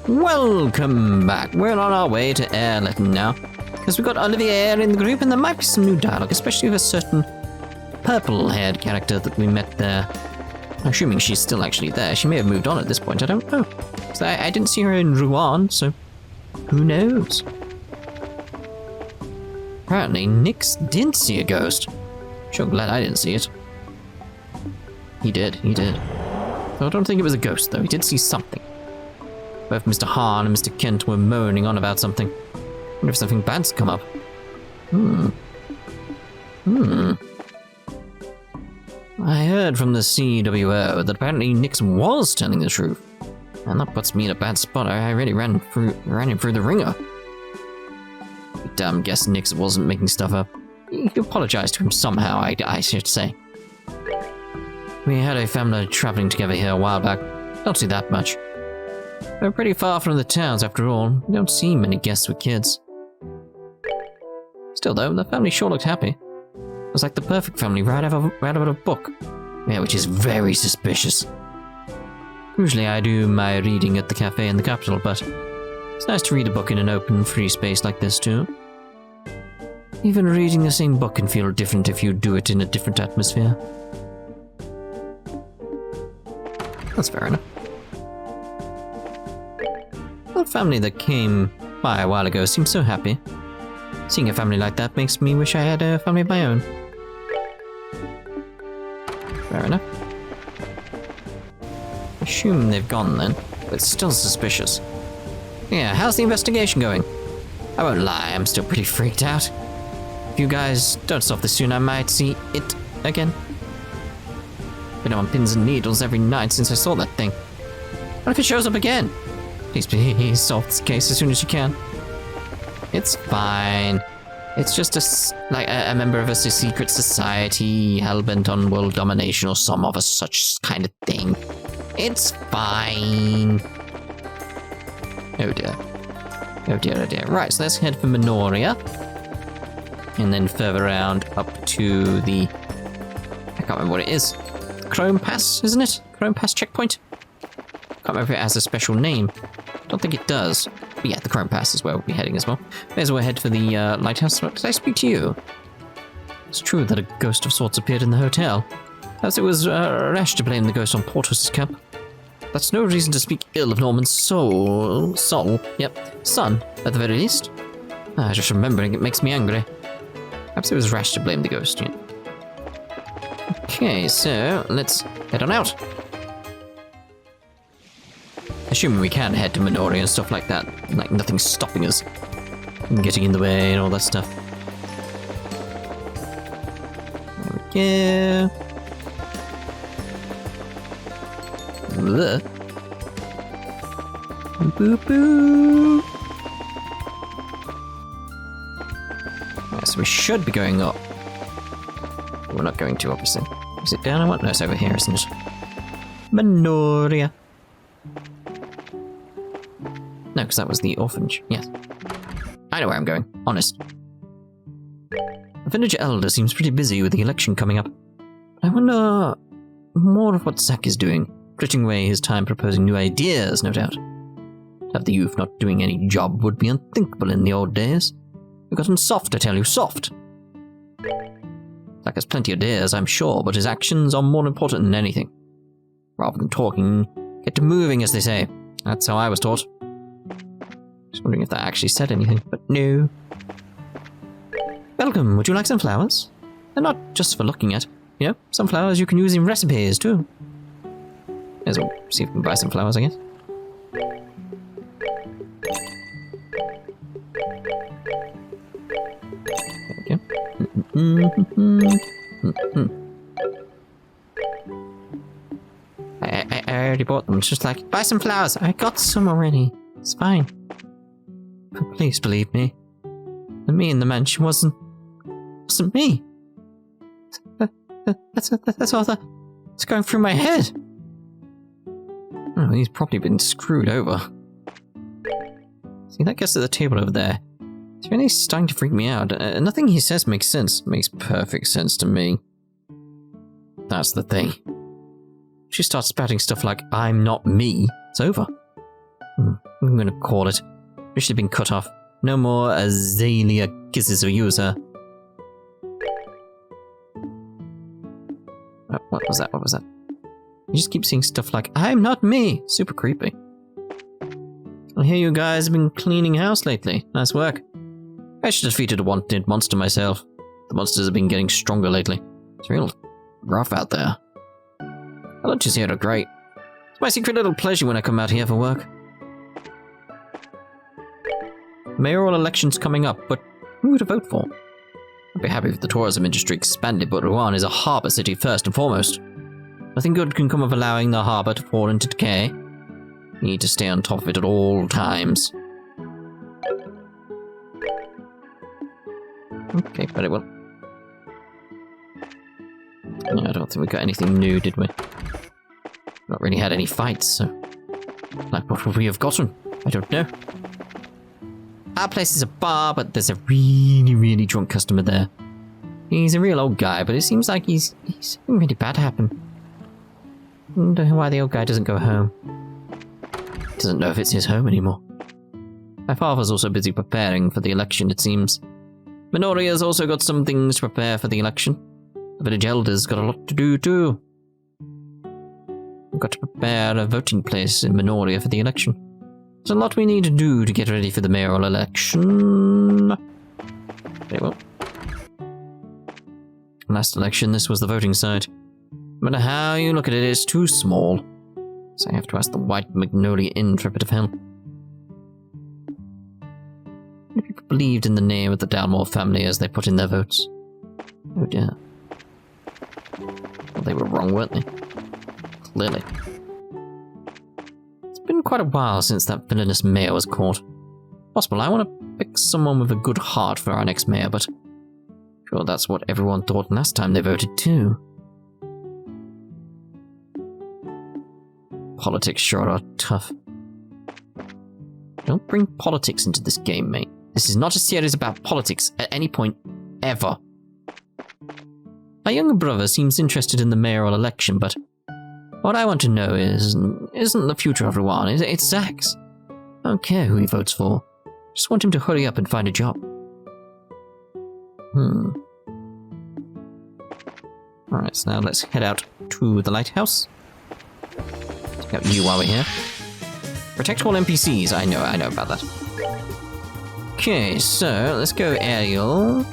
Welcome back. We're on our way to Airletton now. Because we've got Olivier in the group and there might be some new dialogue, especially with a certain purple-haired character that we met there. I'm assuming she's still actually there. She may have moved on at this point, I don't know. So I didn't see her in Rouen, so who knows? Apparently, Nyx did see a ghost. Sure glad I didn't see it. He did. I don't think it was a ghost, though. He did see something. Both Mr. Hahn and Mr. Kent were moaning on about something. I wonder if something bad's come up. I heard from the CWO that apparently Nyx was telling the truth. And that puts me in a bad spot. I really ran him through the ringer. Damn, guess Nyx wasn't making stuff up. You apologized to him somehow, I should say. We had a family traveling together here a while back. Don't see that much. We're pretty far from the towns after all. We don't see many guests with kids. Still though, the family sure looked happy. It was like the perfect family right out of a book. Yeah, which is very suspicious. Usually I do my reading at the cafe in the capital, but it's nice to read a book in an open, free space like this too. Even reading the same book can feel different if you do it in a different atmosphere. That's fair enough. The family that came by a while ago seemed so happy. Seeing a family like that makes me wish I had a family of my own. Fair enough. Assume they've gone then, but it's still suspicious. Yeah, how's the investigation going? I won't lie, I'm still pretty freaked out. If you guys don't solve this soon, I might see it again. Been on pins and needles every night since I saw that thing. What if it shows up again? Please solve this case as soon as you can. It's fine. It's just a member of a secret society hell-bent on world domination or some of a such kind of thing. It's fine. Oh dear. Oh dear, oh dear. Right, so let's head for Minoria. And then further around up to the... I can't remember what it is. Chrome Pass, isn't it? Chrome Pass checkpoint? Can't remember if it has a special name. Don't think it does. But yeah, the Chrome Pass is where we'll be heading as well. May as well head for the lighthouse. Did I speak to you? It's true that a ghost of sorts appeared in the hotel. As it was rash to blame the ghost on Porthos's camp. That's no reason to speak ill of Norman's son, at the very least. Just remembering it makes me angry. Perhaps it was rash to blame the ghost, yeah. Okay, so let's head on out. Assuming we can head to Minoria and stuff like that. Like nothing's stopping us from getting in the way and all that stuff. There we go. Ugh. Boo boo. Right, so we should be going up. We're not going to, obviously. Is it down or what? No, it's over here, isn't it? Minoria. No, because that was the orphanage. Yes. I know where I'm going. Honest. The village elder seems pretty busy with the election coming up. I wonder more of what Zack is doing. Fritting away his time proposing new ideas, no doubt. To have the youth not doing any job would be unthinkable in the old days. We've gotten soft, I tell you, soft. Zack has plenty of ideas, I'm sure, but his actions are more important than anything. Rather than talking, get to moving, as they say. That's how I was taught. Just wondering if that actually said anything, but no. Welcome, would you like some flowers? They're not just for looking at. You know, some flowers you can use in recipes, too. May as well see if we can buy some flowers, I guess. There we go. I already bought them. It's just like, buy some flowers. I got some already. It's fine. But please believe me. The me in the mansion wasn't me. That's all that's going through my head. Oh, he's probably been screwed over. See, that gets to the table over there. It's really starting to freak me out. Nothing he says makes sense. Makes perfect sense to me. That's the thing. She starts spouting stuff like, I'm not me. It's over. I'm gonna call it. We should have been cut off. No more azalea kisses for you, sir. Oh, what was that? What was that? You just keep seeing stuff like, I'm not me! Super creepy. I hear you guys have been cleaning house lately. Nice work. I should have defeated a wanted monster myself. The monsters have been getting stronger lately. It's real rough out there. The lunches here are great. It's my secret little pleasure when I come out here for work. Mayoral election's coming up, but who to vote for? I'd be happy if the tourism industry expanded, but Rouen is a harbour city first and foremost. Nothing good can come of allowing the harbour to fall into decay. You need to stay on top of it at all times. Okay, very well. No, I don't think we got anything new, did we? Not really had any fights, so... Like, what would we have gotten? I don't know. Our place is a bar, but there's a really, really drunk customer there. He's a real old guy, but it seems like he's something really bad happened. I wonder why the old guy doesn't go home. Doesn't know if it's his home anymore. My father's also busy preparing for the election, it seems. Minoria's also got some things to prepare for the election. The village elders got a lot to do too. We've got to prepare a voting place in Minoria for the election. There's a lot we need to do to get ready for the mayoral election. Very well. Last election, this was the voting site. No matter how you look at it, it's too small. So I have to ask the White Magnolia Inn for a bit of help. Many people believed in the name of the Dalmore family as they put in their votes. Oh dear. Well, they were wrong, weren't they? Clearly. It's been quite a while since that villainous mayor was caught. Possible I want to pick someone with a good heart for our next mayor, but... sure, that's what everyone thought last time they voted too. Politics sure are tough. Don't bring politics into this game, mate. This is not a series about politics at any point, ever. My younger brother seems interested in the mayoral election, but what I want to know isn't the future of Rouen, it's Zach's. I don't care who he votes for. Just want him to hurry up and find a job. Alright, so now let's head out to the lighthouse. Take out you while we're here. Protect all NPCs, I know about that. Okay, so let's go aerial.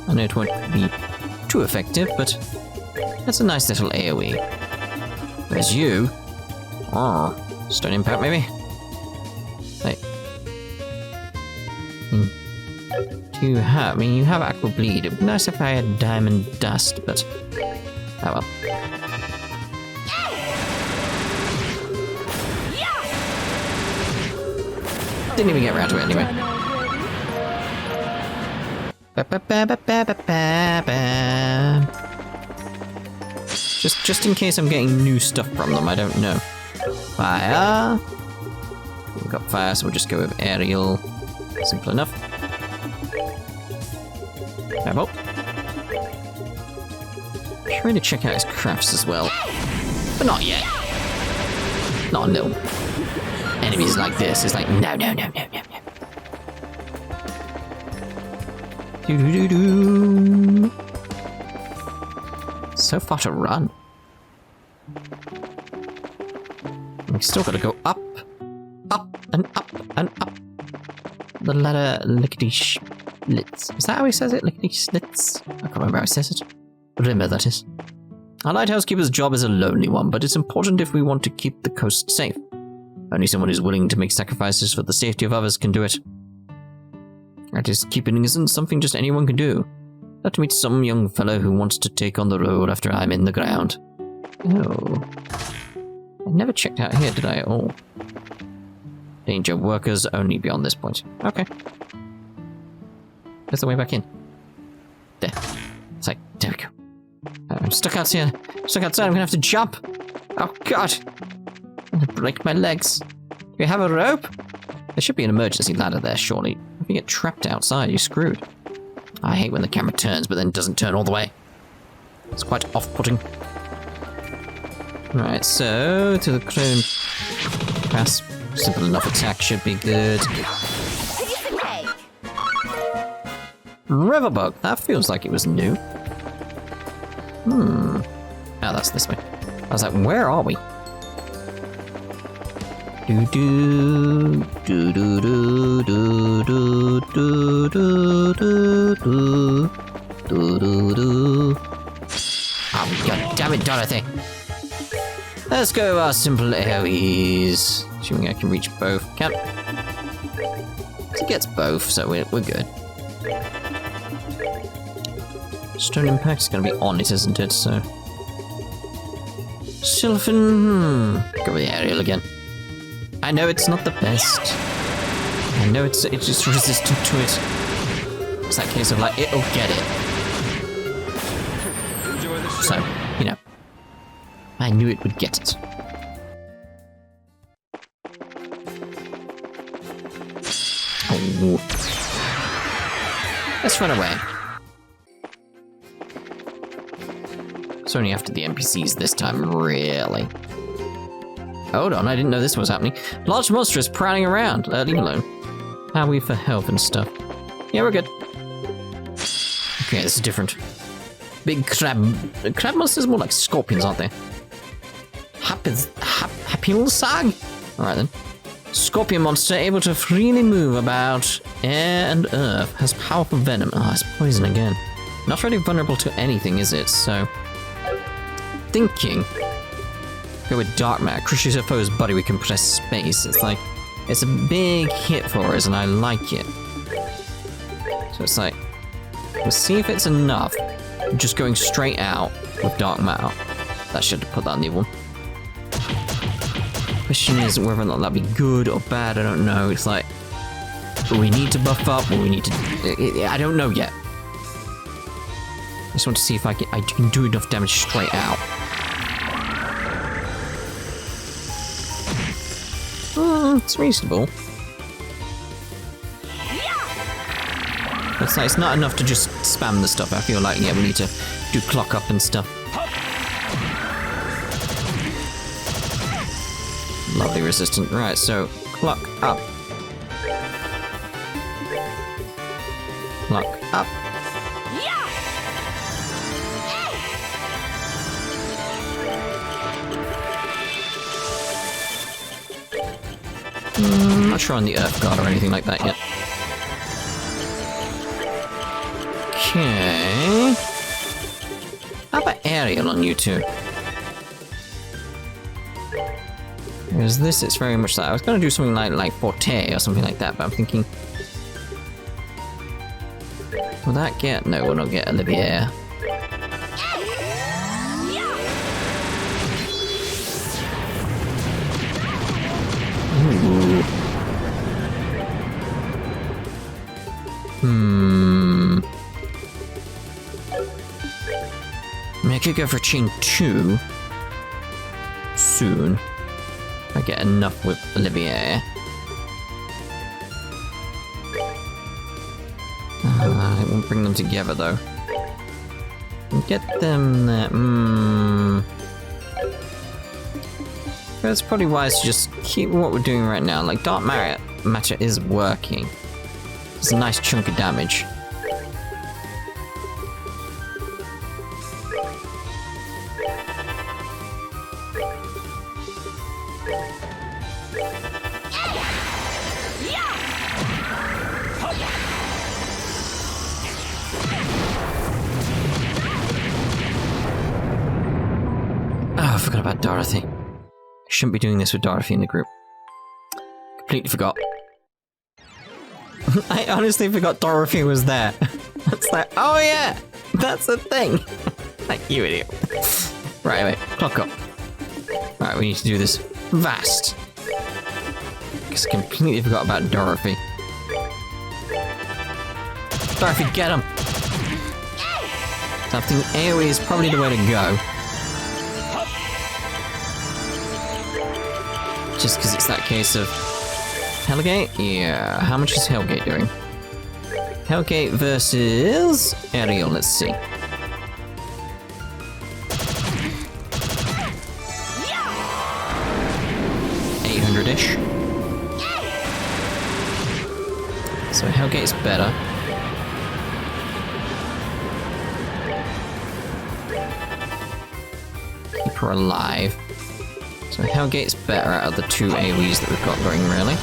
I know it won't be too effective, but that's a nice little AoE. There's you. Oh, stone impact maybe? Hey. You have aqua bleed. It would be nice if I had diamond dust, but oh well. Didn't even get around to it anyway. Just in case I'm getting new stuff from them, I don't know. Fire. We've got fire, so we'll just go with aerial. Simple enough. Fireball. Trying to check out his crafts as well. But not yet. Not until enemies like this. It's like, no. Do. So far to run. We still gotta go up, and up, and up. The ladder lickety slits. Is that how he says it? Lickety slits? I can't remember how he says it. Remember, that is. Our lighthouse keeper's job is a lonely one, but it's important if we want to keep the coast safe. Only someone who's willing to make sacrifices for the safety of others can do it. That is, keeping isn't something just anyone can do. Let me meet some young fellow who wants to take on the road after I'm in the ground. Oh. I never checked out here, did I, at all? Danger workers only beyond this point. Okay. There's the way back in. There. It's like, there we go. I'm stuck out here. Stuck outside, I'm gonna have to jump. Oh god. I'm gonna break my legs. Do you have a rope? There should be an emergency ladder there, surely. If you get trapped outside, you're screwed. I hate when the camera turns, but then doesn't turn all the way. It's quite off-putting. Right, so to the clone pass Simple enough attack should be good. Riverbug, that feels like it was new. Oh, that's this way. I was like, where are we? Do do do do do do do do do do do do do. Oh, god damn it, Dorothy! Let's go with our simple AoEs. Assuming I can reach both. Can't. It gets both, so we're good. Stone Impact is going to be on it, isn't it? So. Sylphin. Go with the aerial again. I know it's not the best. I know it's just resistant to it. It's that case of like, it'll get it. So, you know. I knew it would get it. Oh. Let's run away. It's only after the NPCs this time, really. Hold on, I didn't know this was happening. Large monster is prowling around. Leave me alone. How are we for health and stuff? Yeah, we're good. Okay, this is different. Big crab. Crab monsters are more like scorpions, aren't they? Hapilsag? Alright then. Scorpion monster able to freely move about air and earth. Has powerful venom. Ah, it's poison again. Not really vulnerable to anything, is it? So. Thinking. Go with Dark Matter. Crushes a foe's body, we can press space. It's like. It's a big hit for us, and I like it. So it's like. We'll see if it's enough. Just going straight out with Dark Matter. That should have put that on the other one. Question is whether or not that'd be good or bad, I don't know. It's like, we need to buff up, or we need to... I don't know yet. I just want to see if I can do enough damage straight out. It's reasonable. It's like, it's not enough to just spam the stuff. I feel like, yeah, we need to do clock up and stuff. Lovely resistant. Right, so clock up. Clock up. Not sure on the Earth God or anything like that yet. Okay. How about aerial on you two? Because this is very much like, I was going to do something like Forte or something like that, but I'm thinking, will that get? No, we'll not get Olivier. Ooh. I mean, I could go for Chain 2 soon. I get enough with Olivier. It won't bring them together though. Get them there. But it's probably wise to just keep what we're doing right now. Like, Dark Matter is working. It's a nice chunk of damage. Oh, I forgot about Dorothy. I shouldn't be doing this with Dorothy in the group. Completely forgot. I honestly forgot Dorothy was there. It's like, oh yeah, that's a thing. Like, you idiot. Right, wait, clock up. Right, we need to do this fast. Because I completely forgot about Dorothy. Dorothy, get him! So I think AoE is probably the way to go. Just because it's that case of... Hellgate? Yeah, how much is Hellgate doing? Hellgate versus... Aerial, let's see. 800-ish. So Hellgate's better. Keep her alive. So Hellgate's better out of the two AoEs that we've got going, really.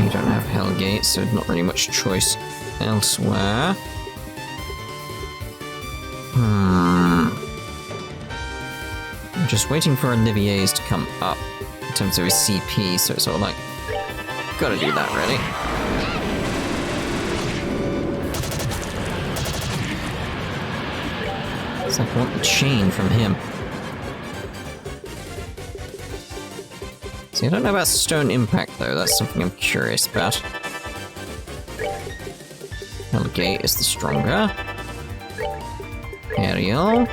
You don't have Hellgate, so not really much choice elsewhere. I'm just waiting for Olivier's to come up in terms of his CP, so it's sort of like, gotta do that, really. It's like I want the chain from him. See, I don't know about Stone Impact, though. That's something I'm curious about. Hellgate is the stronger. Aerial.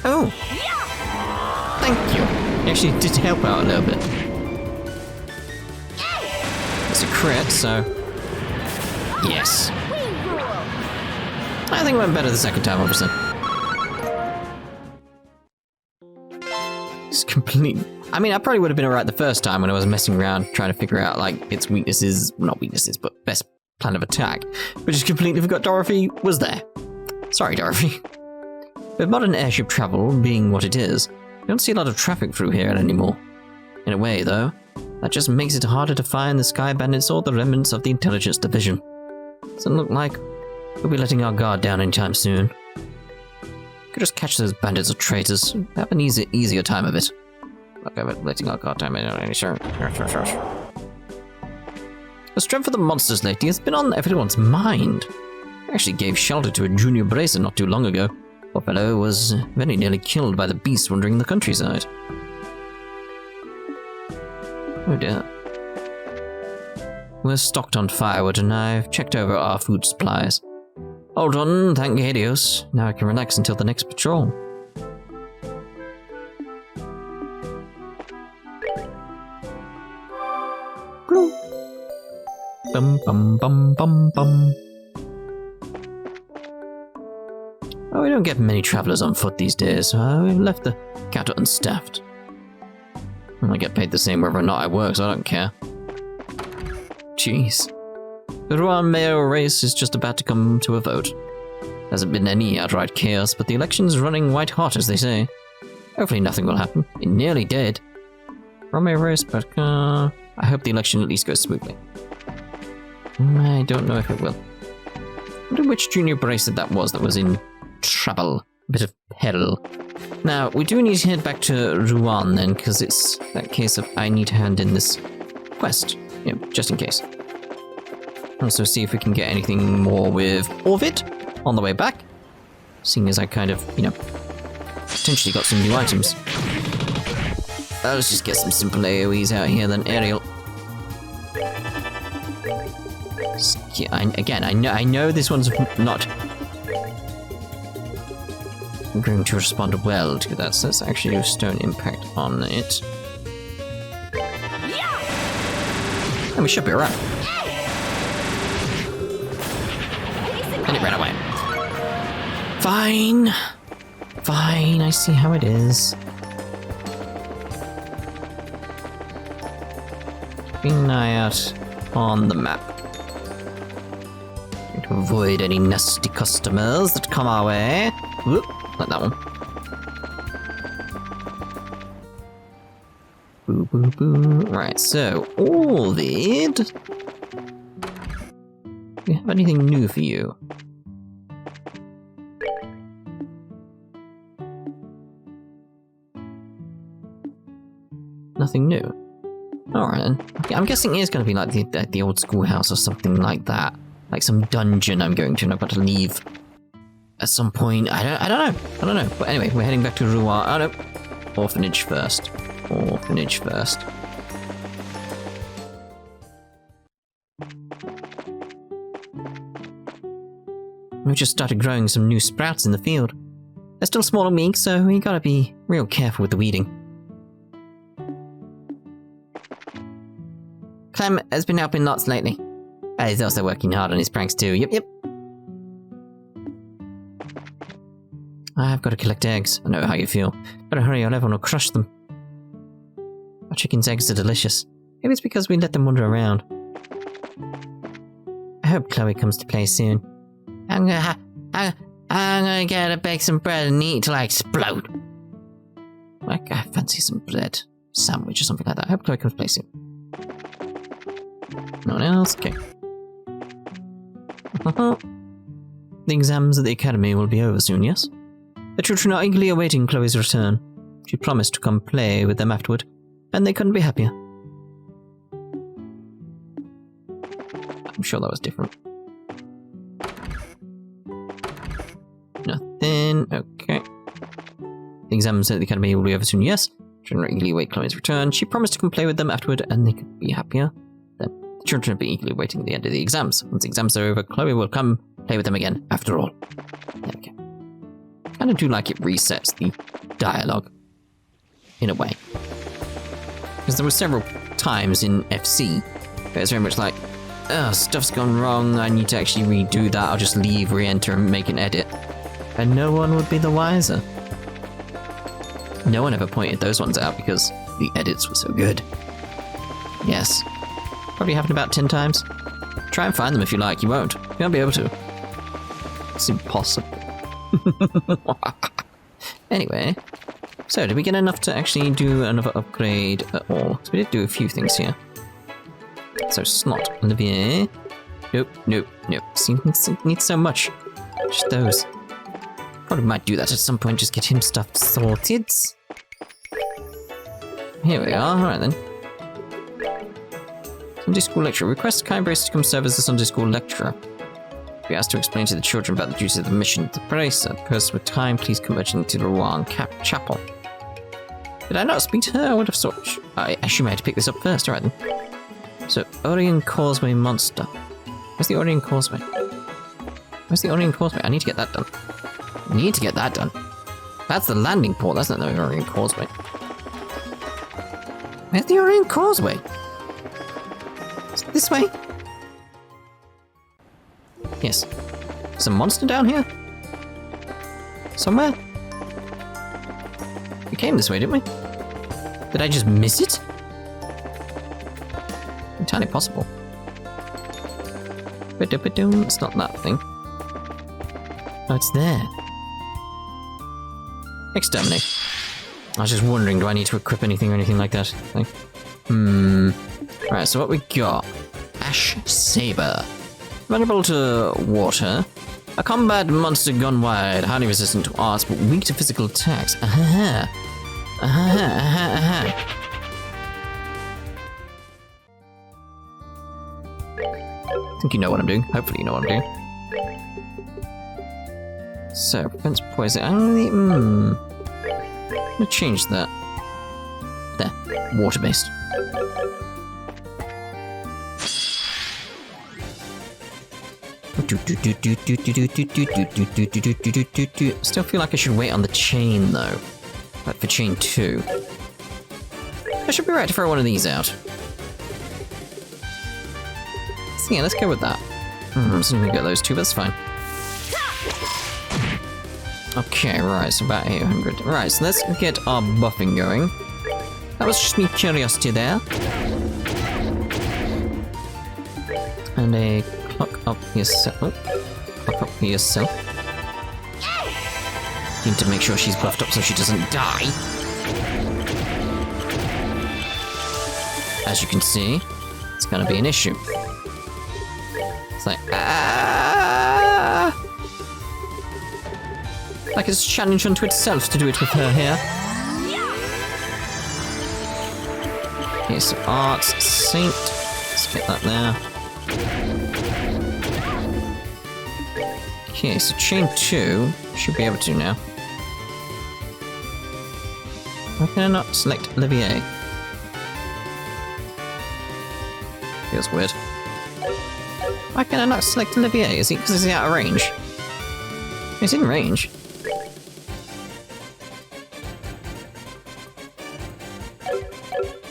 Oh! Thank you! Actually, did help out a little bit. It's a crit, so... Yes! I think it went better the second time, obviously. It's complete... I mean, I probably would have been alright the first time when I was messing around trying to figure out, like, its weaknesses... Not weaknesses, but best plan of attack. But just completely forgot Dorothy was there. Sorry, Dorothy. With modern airship travel being what it is, you don't see a lot of traffic through here anymore. In a way, though, that just makes it harder to find the Sky Bandits or the remnants of the Intelligence Division. Doesn't look like we'll be letting our guard down anytime soon. Could just catch those bandits or traitors, have an easier time of it. Okay, but letting our guard down any sure. The strength of the monsters lately has been on everyone's mind. I actually gave shelter to a junior bracer not too long ago. Poor fellow was very nearly killed by the beasts wandering the countryside. Oh dear. We're stocked on firewood and I've checked over our food supplies. All done, thank Helios. Now I can relax until the next patrol. Bum bum bum bum bum. Oh, we don't get many travelers on foot these days. We've left the counter unstaffed. I get paid the same whether or not I work, so I don't care. Jeez. The Rouen mayoral race is just about to come to a vote. Hasn't been any outright chaos, but the election's running white hot, as they say. Hopefully nothing will happen. It nearly did. Rouen mayoral race, but I hope the election at least goes smoothly. I don't know if it will. I wonder which junior bracer that was in trouble. A bit of peril. Now, we do need to head back to Rouen then, because it's that case of I need to hand in this quest. Yeah, just in case. Also see if we can get anything more with Orvid on the way back. Seeing as I kind of, potentially got some new items. Let's just get some simple AoEs out here then. Aerial. Again, I know this one's not going to respond well to that, so let's actually do Stone Impact on it. And we should be alright. And it ran away. Fine. Fine, I see how it is. Keep an eye out on the map. To avoid any nasty customers that come our way. Whoop, like that one. Boo, boo, boo. Right, so, Orvid. Do we have anything new for you? Nothing new. Alright then. Okay, I'm guessing it's going to be like the old schoolhouse or something like that. Like some dungeon I'm going to, and I've got to leave at some point. I don't know. But anyway, we're heading back to Rouen. Oh no. Orphanage first. Orphanage first. We just started growing some new sprouts in the field. They're still small and weak, so we gotta be real careful with the weeding. Clem has been helping lots lately. He's also working hard on his pranks too. Yep. I've got to collect eggs. I know how you feel. Better hurry or everyone will crush them. Our chicken's eggs are delicious. Maybe it's because we let them wander around. I hope Chloe comes to play soon. I'm gonna get her bake some bread and eat till I explode. Like, I fancy some bread sandwich or something like that. I hope Chloe comes to play soon. No one else? Okay. The exams at the academy will be over soon, yes? The children are eagerly awaiting Chloe's return. She promised to come play with them afterward, and they couldn't be happier. I'm sure that was different. Nothing. Okay. The exams at the academy will be over soon, yes? Children are eagerly await Chloe's return. She promised to come play with them afterward, and they could be happier. Then the children will be eagerly waiting at the end of the exams. Once the exams are over, Chloe will come play with them again, after all. There we go. I kind of do like it resets the dialogue, in a way. Because there were several times in FC where it's very much like, oh, stuff's gone wrong, I need to actually redo that, I'll just leave, re-enter, and make an edit. And no one would be the wiser. No one ever pointed those ones out because the edits were so good. Yes. Probably happened about 10 times. Try and find them if you like, you won't. You won't be able to. It's impossible. Anyway, so did we get enough to actually do another upgrade at all? So we did do a few things here. So slot, Olivier. Nope, nope, nope. See, needs so much. Just those. Probably might do that at some point, just get him stuff sorted. Here we are, alright then. Sunday school lecturer. Request Kai Brace to come serve as the Sunday school lecturer. Be asked to explain to the children about the duties of the mission. The Brace, a person with time, please come urgently to the Rouen Chapel. Did I not speak to her? I would have thought. I assume I had to pick this up first, alright then. So, Orient Causeway Monster. Where's the Orient Causeway? Where's the Orient Causeway? I need to get that done. I need to get that done. That's the landing port, that's not the Orient Causeway. Where's the Orient Causeway? Is it this way? Yes. There's a monster down here? Somewhere? We came this way, didn't we? Did I just miss it? Entirely possible. It's not that thing. Oh, it's there. Exterminate. I was just wondering, do I need to equip anything or anything like that? Like, Right, so what we got? Ash Saber. Vulnerable to water. A combat monster gone wide, highly resistant to arts, but weak to physical attacks. Aha. Aha, aha, aha. I think you know what I'm doing. Hopefully you know what I'm doing. So, prevents poison. I'm gonna change that. There. Water-based. Still feel like I should wait on the chain, though. Like for chain 2. I should be right to throw one of these out. So yeah, let's go with that. So we got those two, that's fine. Okay, right, so about 800. Right, so let's get our buffing going. That was just me curiosity there. And a clock up yourself. Clock up yourself. Need to make sure she's buffed up so she doesn't die. As you can see, it's gonna be an issue. It's like, like it's a challenge unto itself to do it with her here. Okay, so Arts Saint. Let's get that there. Okay, so chain 2 should be able to now. Why can I not select Olivier? Feels weird. Why can I not select Olivier? Is he because he's out of range? He's in range.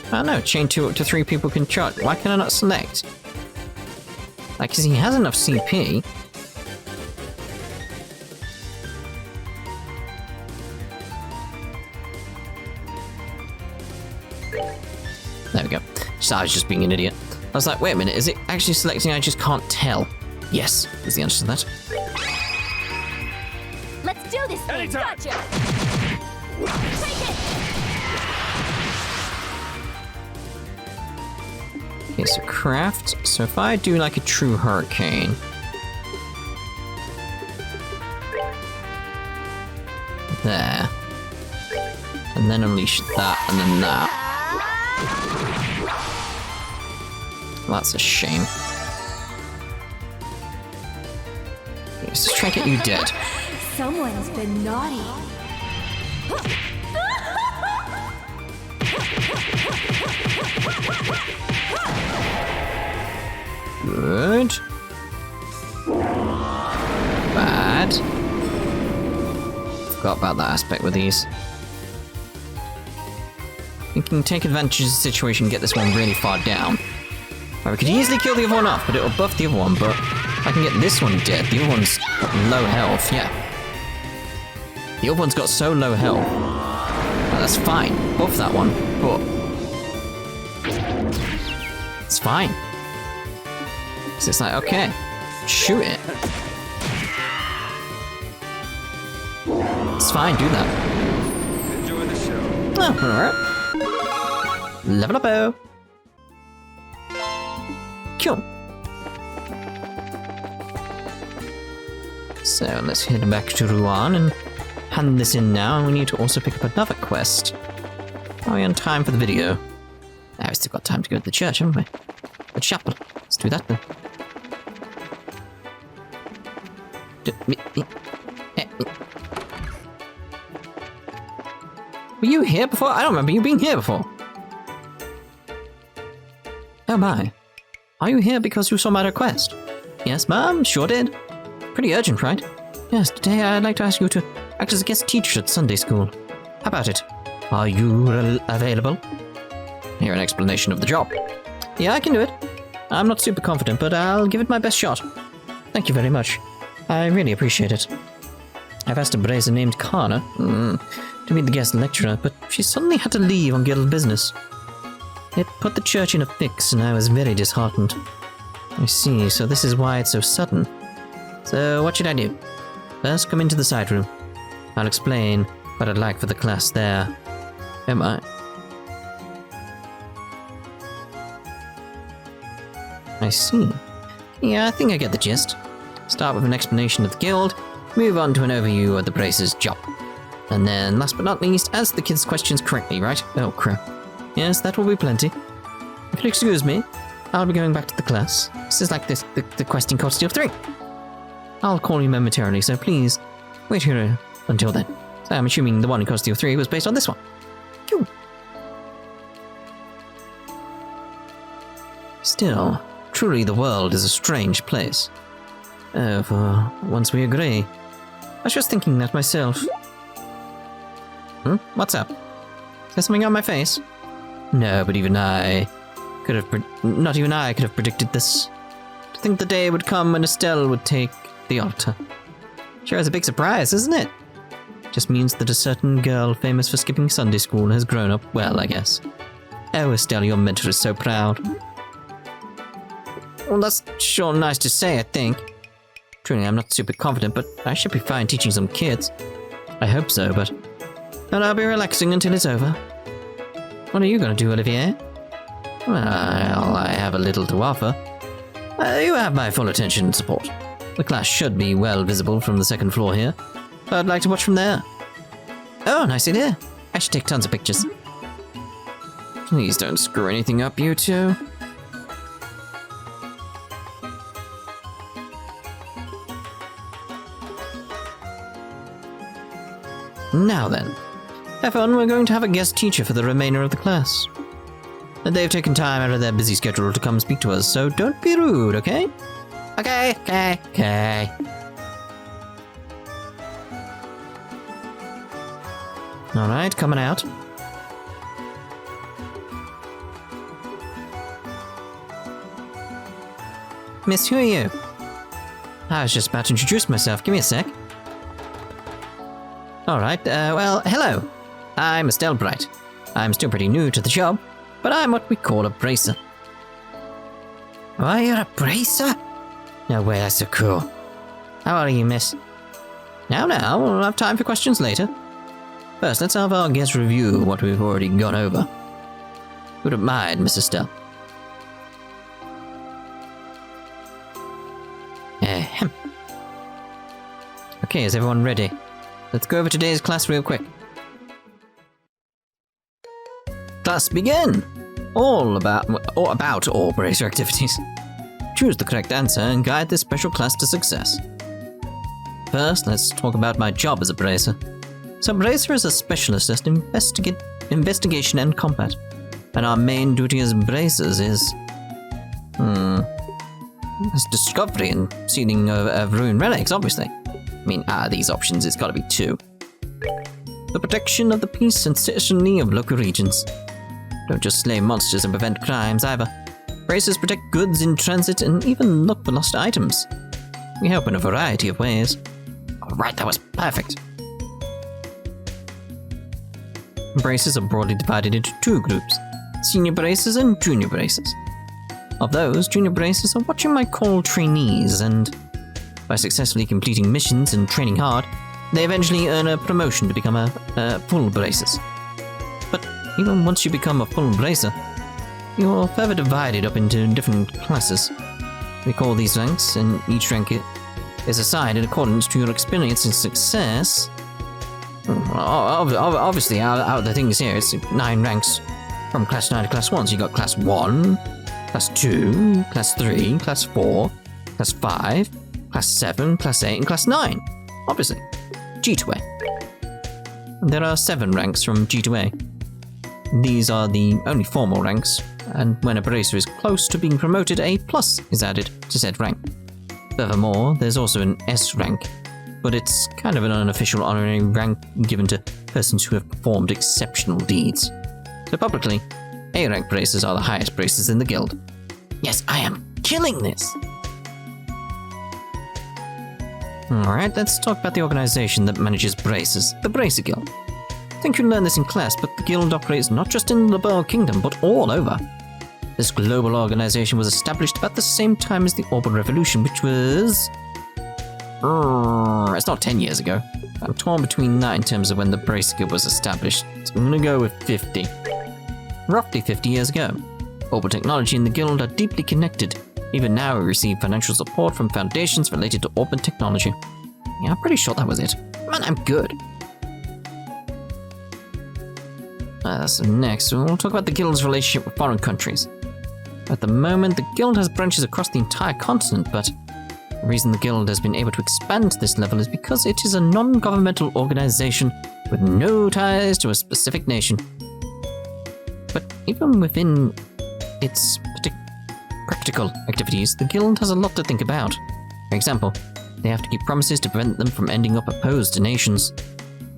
I don't know, chain 2 up to 3 people can charge. Why can I not select? Like, because he has enough CP. There we go. So I was just being an idiot. I was like, wait a minute, is it actually selecting? I just can't tell. Yes, is the answer to that. Let's do this thing. Anytime. Gotcha. Take it. Okay, so craft. So if I do like a true hurricane. There. And then unleash that, and then that. That's a shame. Let's just try to get you dead. Someone's been naughty. Good. Bad. Forgot about that aspect with these. We can take advantage of the situation and get this one really far down. Right, we could easily kill the other one off, but it'll buff the other one, but I can get this one dead. The other one's got low health, yeah. The other one's got so low health. Well, that's fine. Buff that one, but... it's fine. So it's like, okay, shoot it. It's fine, do that. Enjoy the show. Oh, alright. Level up, oh. Cool. So let's head back to Rouen and hand this in now, and we need to also pick up another quest. Are we on time for the video? Ah, we've still got time to go to the church, haven't we? The chapel. Let's do that then. Were you here before? I don't remember you being here before. Oh my. Are you here because you saw my request? Yes, ma'am, sure did. Pretty urgent, right? Yes, today I'd like to ask you to act as a guest teacher at Sunday school. How about it? Are you available? Here, an explanation of the job. Yeah, I can do it. I'm not super confident, but I'll give it my best shot. Thank you very much. I really appreciate it. I've asked a brazen named Kana to meet the guest lecturer, but she suddenly had to leave on guild business. It put the church in a fix, and I was very disheartened. I see, so this is why it's so sudden. So what should I do? First, come into the side room. I'll explain what I'd like for the class there. Am I? I see. Yeah, I think I get the gist. Start with an explanation of the guild, move on to an overview of the brace's job. And then, last but not least, answer the kids' questions correctly, right? Oh, crap. Yes, that will be plenty. If you'll excuse me, I'll be going back to the class. This is like the questing cost of 3. I'll call you momentarily, so please wait here until then. So I'm assuming the one in cost of 3 was based on this one. Phew. Still, truly the world is a strange place. For once we agree. I was just thinking that myself. What's up? Is there something on my face? No, but even I could have... not even I could have predicted this. To think the day would come when Estelle would take the altar. Sure is a big surprise, isn't it? Just means that a certain girl famous for skipping Sunday school has grown up well, I guess. Oh, Estelle, your mentor is so proud. Well, that's sure nice to say, I think. Truly, I'm not super confident, but I should be fine teaching some kids. I hope so, but I'll be relaxing until it's over. What are you going to do, Olivier? Well, I have a little to offer. You have my full attention and support. The class should be well visible from the second floor here. I'd like to watch from there. Oh, nice idea. I should take tons of pictures. Please don't screw anything up, you two. Now then, everyone, we're going to have a guest teacher for the remainder of the class. They've taken time out of their busy schedule to come speak to us, so don't be rude, okay? Okay. Alright, coming out. Miss, who are you? I was just about to introduce myself. Give me a sec. Alright, well, hello. I'm Estelle Bright. I'm still pretty new to the job, but I'm what we call a bracer. Why, you're a bracer? No way, that's so cool. How are you, miss? Now, we'll have time for questions later. First, let's have our guests review what we've already gone over. Wouldn't mind, Miss Estelle. Ahem. Okay, is everyone ready? Let's go over today's class real quick. Class begin! All about all bracer activities. Choose the correct answer and guide this special class to success. First, let's talk about my job as a bracer. So, bracer is a specialist at investigation and combat. And our main duty as bracers is... discovery and sealing of ruined relics, obviously. I mean, these options, it's gotta be 2. The protection of the peace and citizenry of local regions. Don't just slay monsters and prevent crimes either. Bracers protect goods in transit and even look for lost items. We help in a variety of ways. Alright, that was perfect. Bracers are broadly divided into 2 groups, senior bracers and junior bracers. Of those, junior bracers are what you might call trainees, and by successfully completing missions and training hard, they eventually earn a promotion to become a full bracers. But even once you become a full bracer, you're further divided up into different classes. We call these ranks, and each rank is assigned in accordance to your experience and success. Obviously, out of the things here, it's 9 ranks from class 9 to class 1. So you got class 1, class 2, class 3, class 4, class 5, class 7, class 8, and class 9. Obviously, G to A. There are 7 ranks from G to A. These are the only formal ranks, and when a bracer is close to being promoted, A+ is added to said rank. Furthermore, there's also an S rank, but it's kind of an unofficial honorary rank given to persons who have performed exceptional deeds. So publicly, A rank bracers are the highest bracers in the guild. Yes, I am killing this! Alright, let's talk about the organization that manages bracers, the Bracer Guild. I think you learned this in class, but the guild operates not just in the Liberl Kingdom, but all over. This global organization was established about the same time as the Orbital Revolution, which was... it's not 10 years ago. I'm torn between that in terms of when the Bracer Guild was established. So I'm gonna go with 50. Roughly 50 years ago. Orbital technology and the guild are deeply connected. Even now we receive financial support from foundations related to orbital technology. Yeah, I'm pretty sure that was it. Man, I'm good. So next, we'll talk about the guild's relationship with foreign countries. At the moment, the guild has branches across the entire continent, but the reason the guild has been able to expand to this level is because it is a non-governmental organization with no ties to a specific nation. But even within its practical activities, the guild has a lot to think about. For example, they have to keep promises to prevent them from ending up opposed to nations.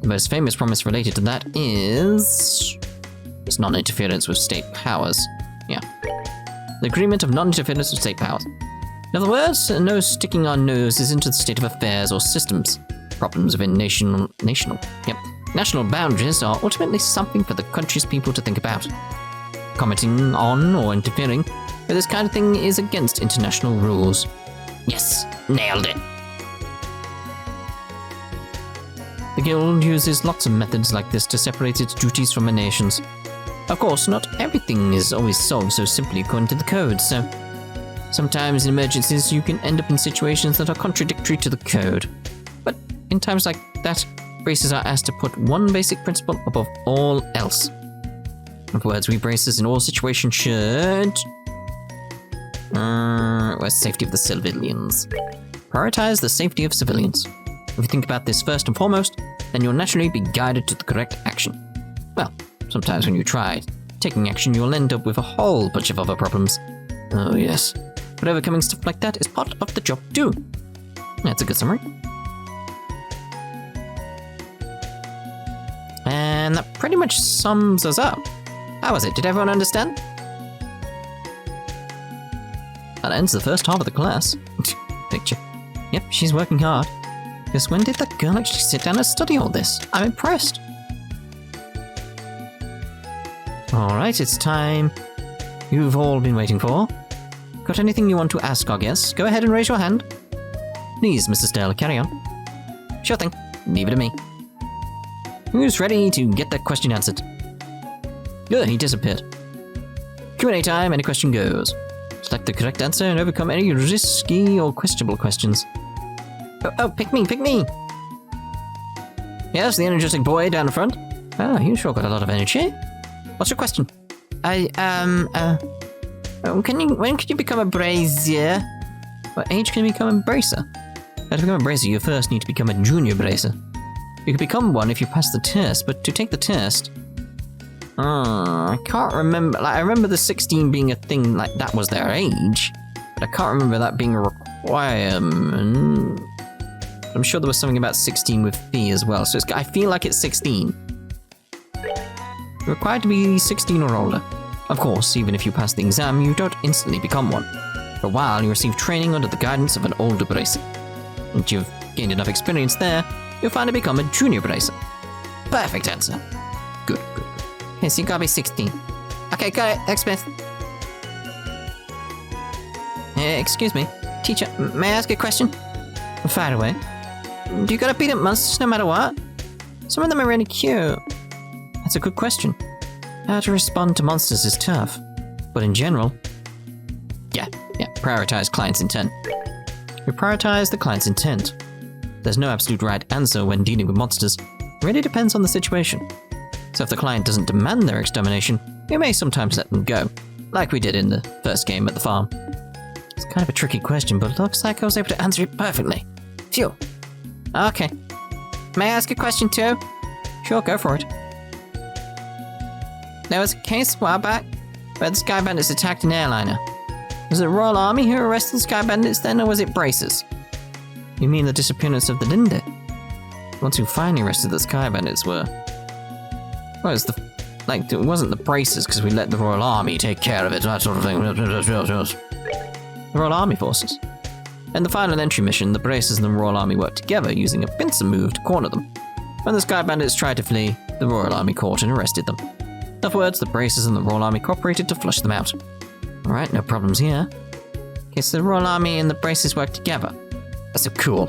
The most famous promise related to that is... it's non-interference with state powers. Yeah. The agreement of non-interference with state powers. In other words, no sticking our noses into the state of affairs or systems. Problems within national boundaries are ultimately something for the country's people to think about. Commenting on or interfering with this kind of thing is against international rules. Yes, nailed it. The guild uses lots of methods like this to separate its duties from the nations. Of course, not everything is always solved so simply according to the code, so sometimes in emergencies you can end up in situations that are contradictory to the code. But in times like that, bracers are asked to put one basic principle above all else. In other words, we bracers in all situations should... where's safety of the civilians? Prioritize the safety of civilians. If you think about this first and foremost, then you'll naturally be guided to the correct action. Well, sometimes when you try taking action, you'll end up with a whole bunch of other problems. Oh yes, but overcoming stuff like that is part of the job too. That's a good summary. And that pretty much sums us up. How was it? Did everyone understand? That ends the first half of the class. Picture. Yep, she's working hard. Because when did that girl actually sit down and study all this? I'm impressed. Alright, it's time you've all been waiting for. Got anything you want to ask our guests? Go ahead and raise your hand. Please, Mrs. Dell, carry on. Sure thing. Leave it to me. Who's ready to get that question answered? Good, he disappeared. Q&A time, any question goes. Select the correct answer and overcome any risky or questionable questions. Oh, pick me! Yes, the energetic boy down the front. Oh, you sure got a lot of energy. What's your question? When can you become a brazier? What age can you become a bracer? To become a bracer, you first need to become a junior bracer. You can become one if you pass the test, but to take the test... I can't remember... Like, I remember the 16 being a thing, like, that was their age. But I can't remember that being a requirement. I'm sure there was something about 16 with fee as well, so I feel like it's 16. You're required to be 16 or older. Of course, even if you pass the exam, you don't instantly become one. For a while, you receive training under the guidance of an older bracer. Once you've gained enough experience there, you'll finally become a junior bracer. Perfect answer. Good. Okay, so you gotta be 16. Okay, got it. Thanks, Smith. Excuse me. Teacher, may I ask a question? Fire away. Do you gotta beat up monsters no matter what? Some of them are really cute. That's a good question. How to respond to monsters is tough. But in general... Yeah, prioritize client's intent. We prioritize the client's intent. There's no absolute right answer when dealing with monsters. It really depends on the situation. So if the client doesn't demand their extermination, we may sometimes let them go, like we did in the first game at the farm. It's kind of a tricky question, but it looks like I was able to answer it perfectly. Phew. Okay. May I ask a question too? Sure, go for it. There was a case a while back where the Sky Bandits attacked an airliner. Was it the Royal Army who arrested the Sky Bandits then, or was it Bracers? You mean the disappearance of the Linde? The ones who finally arrested the Sky Bandits were... Well, it wasn't the Bracers because we let the Royal Army take care of it, that sort of thing. The Royal Army forces. In the final entry mission, the Bracers and the Royal Army worked together using a pincer move to corner them. When the Sky Bandits tried to flee, the Royal Army caught and arrested them. In other words, the Bracers and the Royal Army cooperated to flush them out. Alright, no problems here. Okay, so the Royal Army and the Bracers worked together. That's so cool.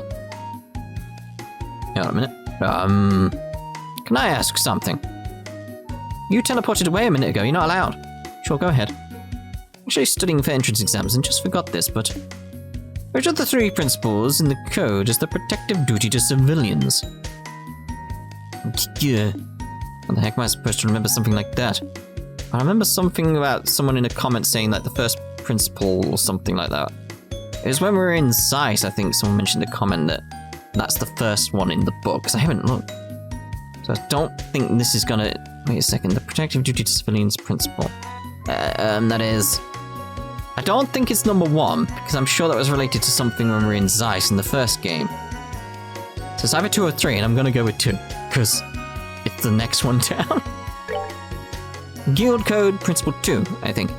Hold on a minute. Can I ask something? You teleported away a minute ago, you're not allowed. Sure, go ahead. I'm actually studying for entrance exams and just forgot this, but... Which of the 3 principles in the code is the protective duty to civilians? Yeah. How the heck am I supposed to remember something like that? I remember something about someone in a comment saying like the first principle or something like that. It was when we were in Zeiss, I think someone mentioned a comment that that's the first one in the book, because I haven't looked. So I don't think this is gonna... Wait a second, the protective duty to civilians principle. That is... I don't think it's number 1, because I'm sure that was related to something when we were in Zeiss in the first game. So it's either 2 or 3, and I'm gonna go with 2, because it's the next one down. Guild Code Principle 2, I think.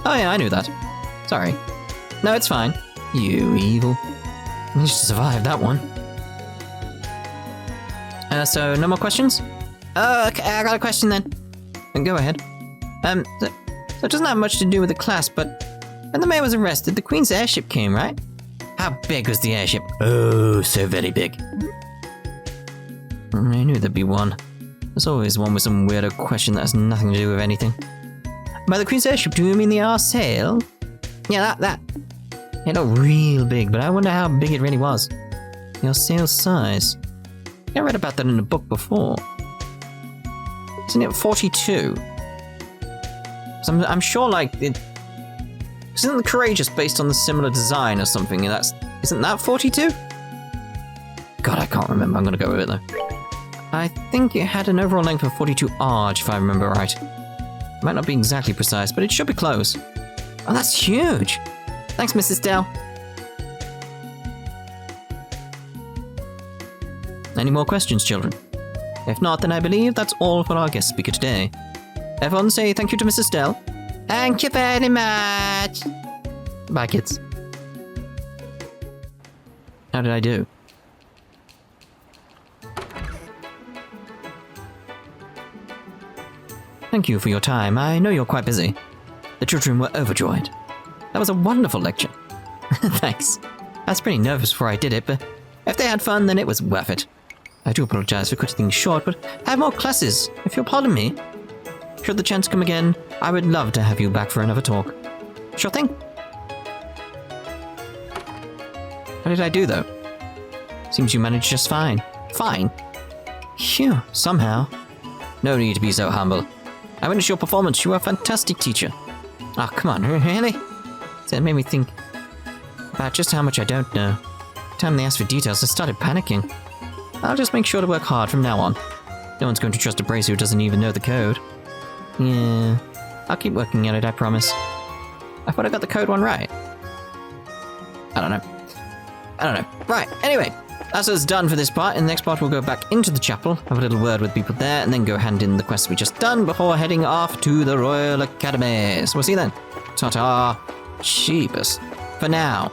Oh yeah, I knew that. Sorry. No, it's fine. You evil. Managed to survive that one. So no more questions? Oh, okay, I got a question then. Go ahead. So it doesn't have much to do with the class, but when the mayor was arrested, the Queen's airship came, right? How big was the airship? Oh, so very big. I knew there'd be one. There's always one with some weirdo question that has nothing to do with anything. By the Queen's airship, do you mean the R-sail? Yeah, that. It looked real big, but I wonder how big it really was. The R-sail's size. I read about that in a book before. Isn't it 42? So I'm sure, like, it... Isn't the Courageous based on the similar design or something, and isn't that 42? God, I can't remember. I'm gonna go with it, though. I think it had an overall length of 42 arch, if I remember right. It might not be exactly precise, but it should be close. Oh, that's huge! Thanks, Mrs. Dell. Any more questions, children? If not, then I believe that's all for our guest speaker today. Everyone say thank you to Mrs. Dell. Thank you very much! Bye, kids. How did I do? Thank you for your time. I know you're quite busy. The children were overjoyed. That was a wonderful lecture. Thanks. I was pretty nervous before I did it, but if they had fun, then it was worth it. I do apologize for cutting things short, but I have more classes, if you'll pardon me. Should the chance come again, I would love to have you back for another talk. Sure thing. How did I do, though? Seems you managed just fine. Fine? Phew, somehow. No need to be so humble. I witnessed your performance. You were a fantastic teacher. Oh, come on, really? That made me think about just how much I don't know. Every time they asked for details, I started panicking. I'll just make sure to work hard from now on. No one's going to trust a bracer who doesn't even know the code. Yeah, I'll keep working at it, I promise. I thought I got the code one right. I don't know. Right, anyway, that's us done for this part. In the next part, we'll go back into the chapel, have a little word with people there, and then go hand in the quests we just done before heading off to the Royal Academy. So we'll see you then. Ta-ta. Jeebus. For now.